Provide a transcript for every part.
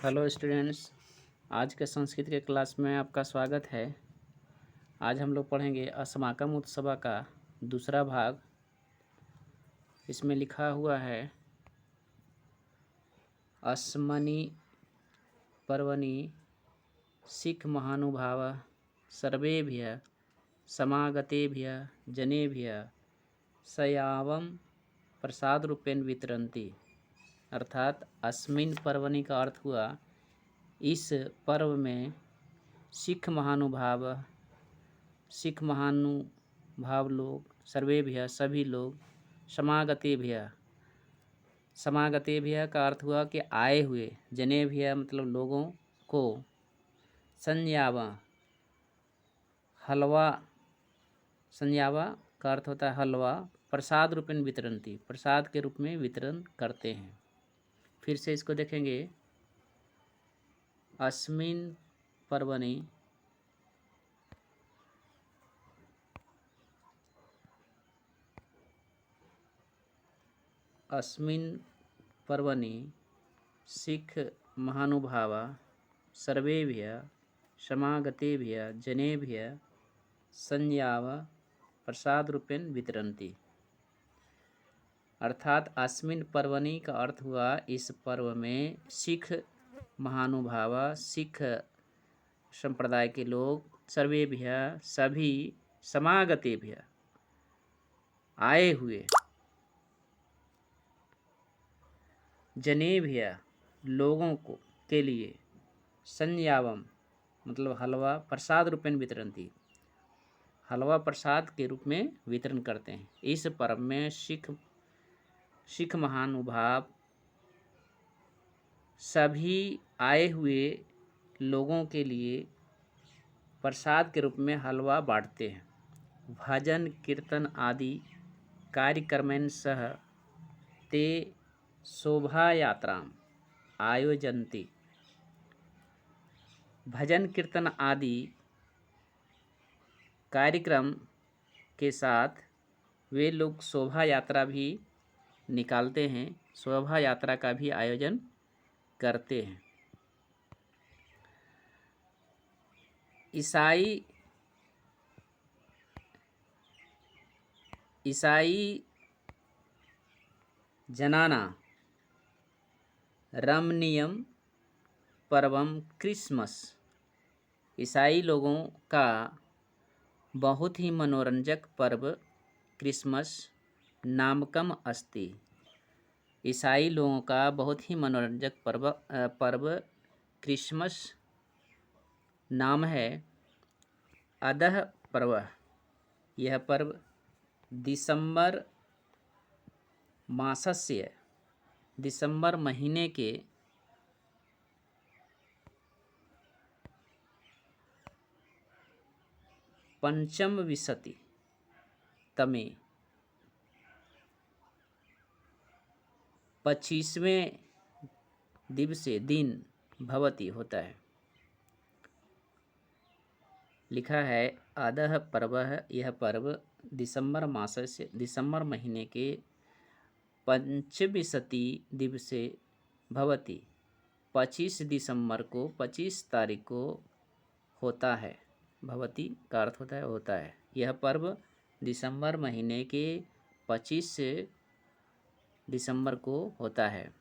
Hello students, आज के संस्कृत के क्लास में आपका स्वागत है। आज हम लोग पढ़ेंगे अस्माकम उत्सव का दूसरा भाग। इसमें लिखा हुआ है अस्मनि पर्वणि सिख महानुभाव सर्वेभ्यः समागतेभ्यः जनेभ्यः सयावम प्रसाद रूपेण वितरन्ति। अर्थात अस्मिन पर्वणि का अर्थ हुआ इस पर्व में सिख महानुभाव लोग सर्वेभ्य सभी लोग समागतेभ्य का अर्थ हुआ कि आए हुए, जनेभ्य मतलब लोगों को, संयावा का अर्थ होता है हलवा, प्रसाद रूपेण वितरन्ति प्रसाद के रूप में वितरण करते हैं। फिर से इसको देखेंगे। अस्मिन पर्वणि सिख महानुभाव सर्वेभ्यः समागतेभ्यः जनेभ्यः संयाव प्रसाद रूपेण वितरन्ति। अर्थात अस्मिन पर्वणि का अर्थ हुआ इस पर्व में सिख महानुभाव, सिख संप्रदाय के लोग, सर्वेभ्यः सभी, समागतेभ्यः आए हुए, जनेभ्यः लोगों को के लिए, संयावम मतलब हलवा, प्रसाद रूपेण वितरन्ति हलवा प्रसाद के रूप में वितरण करते हैं। इस पर्व में सिख महानुभाव सभी आए हुए लोगों के लिए प्रसाद के रूप में हलवा बांटते हैं। भजन कीर्तन आदि कार्यक्रमेन सह ते शोभा यात्रा आयोजन्ति। भजन कीर्तन आदि कार्यक्रम के साथ वे लोग शोभा यात्रा भी निकालते हैं, शोभा यात्रा का भी आयोजन करते हैं। ईसाई जनाना रमणीयम पर्वम क्रिसमस। ईसाई लोगों का बहुत ही मनोरंजक पर्व क्रिसमस नामकम अस्ति। ईसाई लोगों का बहुत ही मनोरंजक पर्व क्रिसमस नाम है। अदह पर्व, यह पर्व दिसंबर मासस्य, दिसंबर महीने के पंचम विंशति तमे 25वें दिवसे दिन भवति होता है। लिखा है अदह पर्व, यह पर्व दिसंबर मास से, दिसंबर महीने के पंचविंशति दिवसे भवति 25 दिसंबर को, 25 तारीख को होता है। भवति का अर्थ होता है। यह पर्व दिसंबर महीने के 25 दिसंबर को होता है।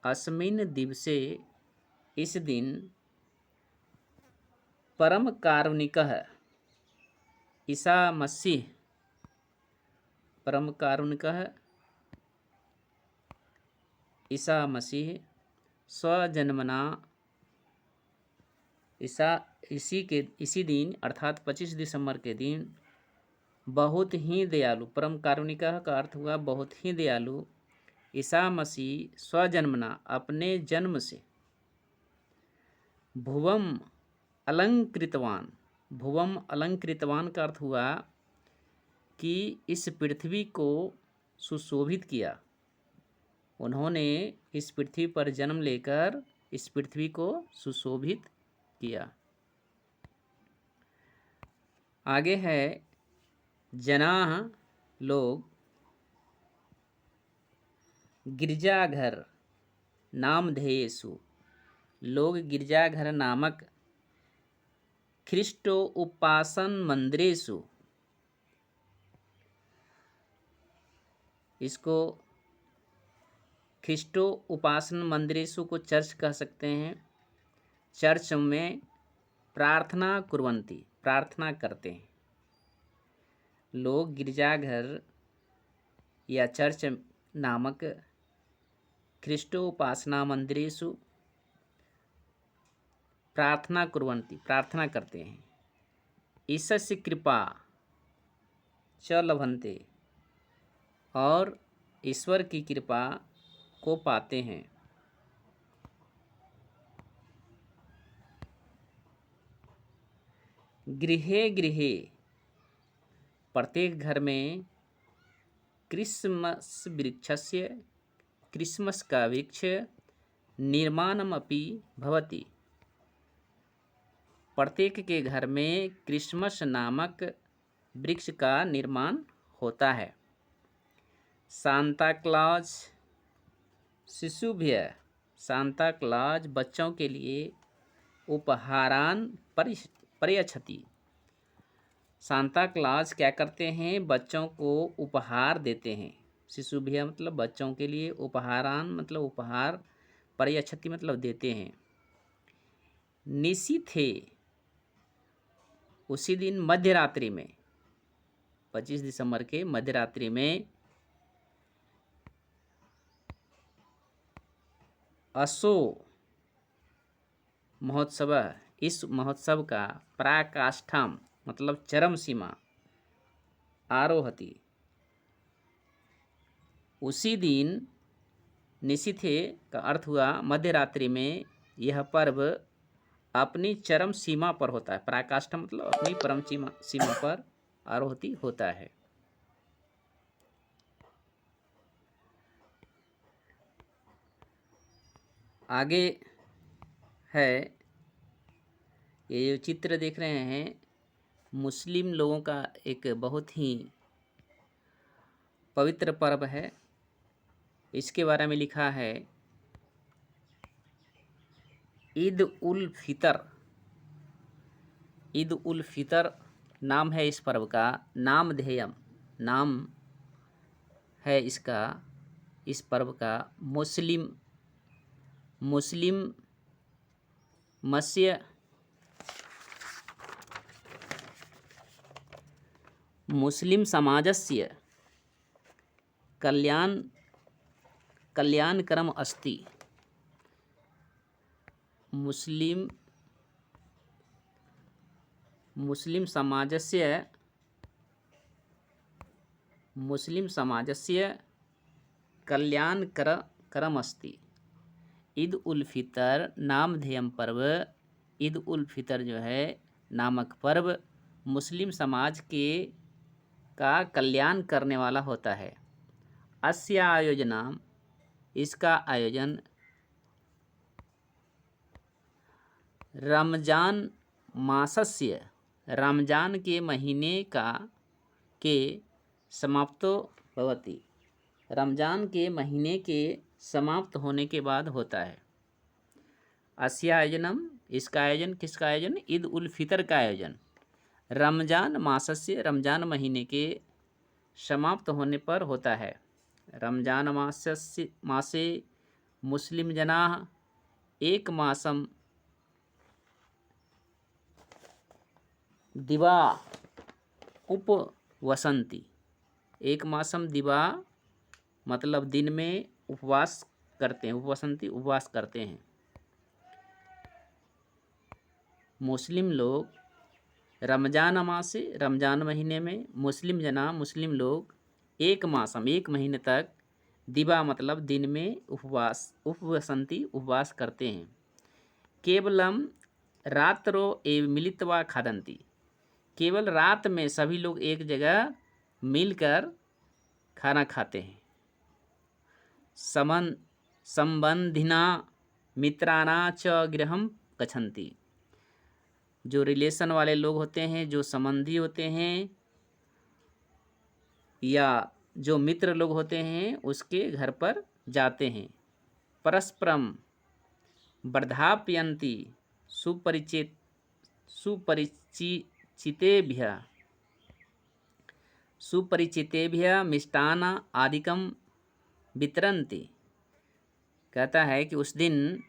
अस्मिन दिवसे, इस दिन, परम कारुणिकः ईसा मसीह, परम कारुणिकः ईसा मसीह स्वजन्मना, इसी दिन अर्थात 25 दिसंबर के दिन बहुत ही दयालु, परम कारुणिकः का अर्थ हुआ बहुत ही दयालु, ईसा मसीह स्वजन्मना अपने जन्म से, भुवम अलंकृतवान, भुवम अलंकृतवान का अर्थ हुआ कि इस पृथ्वी को सुशोभित किया। उन्होंने इस पृथ्वी पर जन्म लेकर इस पृथ्वी को सुशोभित किया। आगे है जनाः लोग गिरजाघर नामधेयेषु लोग गिरजाघर नामक ख्रिस्टो उपासन मंदिरेषु, इसको ख्रिस्टो उपासन मंदिरेषु को चर्च कह सकते हैं। चर्च में प्रार्थना कुर्वन्ति, प्रार्थना करते हैं। लोग गिरजाघर या चर्च नामक ख्रिस्टो उपासना मंदिरेषु प्रार्थना कुर्वन्ति, प्रार्थना करते हैं। ईशस्य कृपा च लभन्ते, और ईश्वर की कृपा को पाते हैं। गृहे गृहे, प्रत्येक घर में क्रिसमस वृक्षस्य, क्रिसमस का वृक्ष निर्माणमपि भवति, प्रत्येक के घर में क्रिसमस नामक वृक्ष का निर्माण होता है। सांता क्लॉज शिशुभ्य, सांता क्लॉज बच्चों के लिए उपहारान प्रयच्छति, सांता क्लॉज क्या करते हैं, बच्चों को उपहार देते हैं। शिशुभ्य मतलब बच्चों के लिए, उपहारान मतलब उपहार, प्रयच्छति मतलब देते हैं। निशीथे, उसी दिन मध्य रात्रि में, 25 दिसंबर के मध्य रात्रि में असो महोत्सव, इस महोत्सव का पराकाष्ठाम मतलब चरम सीमा आरोहति, उसी दिन निशीथे का अर्थ हुआ मध्य रात्रि में यह पर्व अपनी चरम सीमा पर होता है। पराकाष्ठा मतलब अपनी परम सीमा पर आरोहति होता है। आगे है, ये जो चित्र देख रहे हैं मुस्लिम लोगों का एक बहुत ही पवित्र पर्व है। इसके बारे में लिखा है ईद उल फितर। ईद उल फितर नाम है इस पर्व का। नामधेयम नाम है इसका, इस पर्व का मुस्लिम मस्य मुस्लिम समाजस्य कल्याणकरम अस्ति। मुस्लिम समाजस्य कल्याणकरम अस्ति। ईद उल फितर नामधेयम पर्व, ईद उल फितर जो है नामक पर्व मुस्लिम समाज के का कल्याण करने वाला होता है। अस्य आयोजना, इसका आयोजन रमजान मासस्य, रमजान के महीने के समाप्तो भवति, रमजान के महीने के समाप्त होने के बाद होता है। अस्य आयोजनम, इसका आयोजन, किसका आयोजन, ईद उल फितर का आयोजन रमजान मासस्य, रमजान महीने के समाप्त होने पर होता है। रमजान मासे मुस्लिम जनाः एक मासम दिवा उपवसन्ति। एक मासम दिवा मतलब दिन में उपवास करते हैं, उपवसन्ति उपवास करते हैं। मुस्लिम लोग रमजान मासे, रमजान महीने में, मुस्लिम लोग एक मासम एक महीने तक, दिवा मतलब दिन में उपवसन्ति उपवास करते हैं। केवलम रात्रो एव मिलित्वा खादन्ति, केवल रात में सभी लोग एक जगह मिलकर खाना खाते हैं। संबंधिना मित्राणा च गृहं गच्छन्ति, जो रिलेशन वाले लोग होते हैं, जो संबंधी होते हैं या जो मित्र लोग होते हैं उसके घर पर जाते हैं। परस्परम वर्धापयन्ति सुपरिचितेभ्यः मिष्टान आदिकं वितरन्ति। कहता है कि उस दिन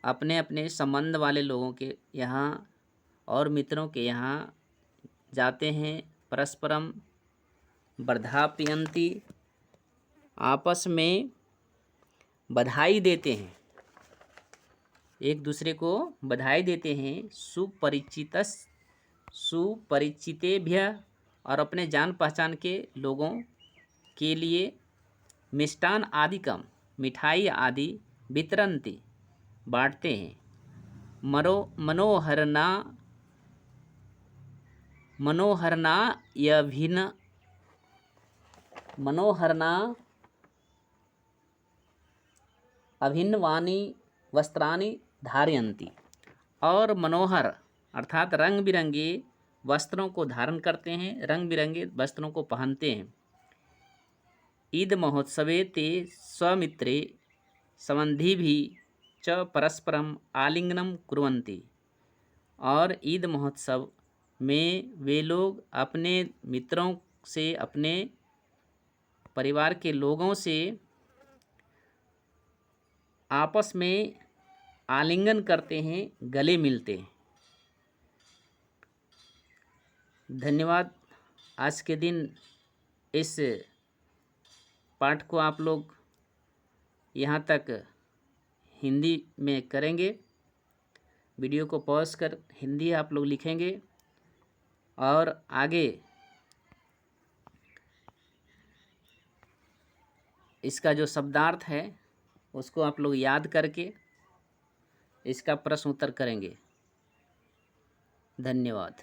अपने अपने संबंध वाले लोगों के यहाँ और मित्रों के यहाँ जाते हैं, परस्परम वर्धापयन्ति, आपस में बधाई देते हैं, एक दूसरे को बधाई देते हैं। सुपरिचितेभ्यः, और अपने जान पहचान के लोगों के लिए, मिष्टान आदिकम, मिठाई आदि, वितरन्ति, बांटते हैं। मनोहरना अभिन्नवानि वस्त्राणि धारयन्ति, और मनोहर अर्थात रंग बिरंगे वस्त्रों को धारण करते हैं, रंग बिरंगे वस्त्रों को पहनते हैं। ईद महोत्सवे ते स्वमित्रे संबंधिभिः च परस्परम आलिंगनम कुर्वन्ति, और ईद महोत्सव में वे लोग अपने मित्रों से, अपने परिवार के लोगों से आपस में आलिंगन करते हैं, गले मिलते हैं। धन्यवाद। आज के दिन इस पाठ को आप लोग यहाँ तक हिंदी में करेंगे। वीडियो को पॉज कर हिंदी आप लोग लिखेंगे, और आगे इसका जो शब्दार्थ है उसको आप लोग याद करके इसका प्रश्न उत्तर करेंगे। धन्यवाद।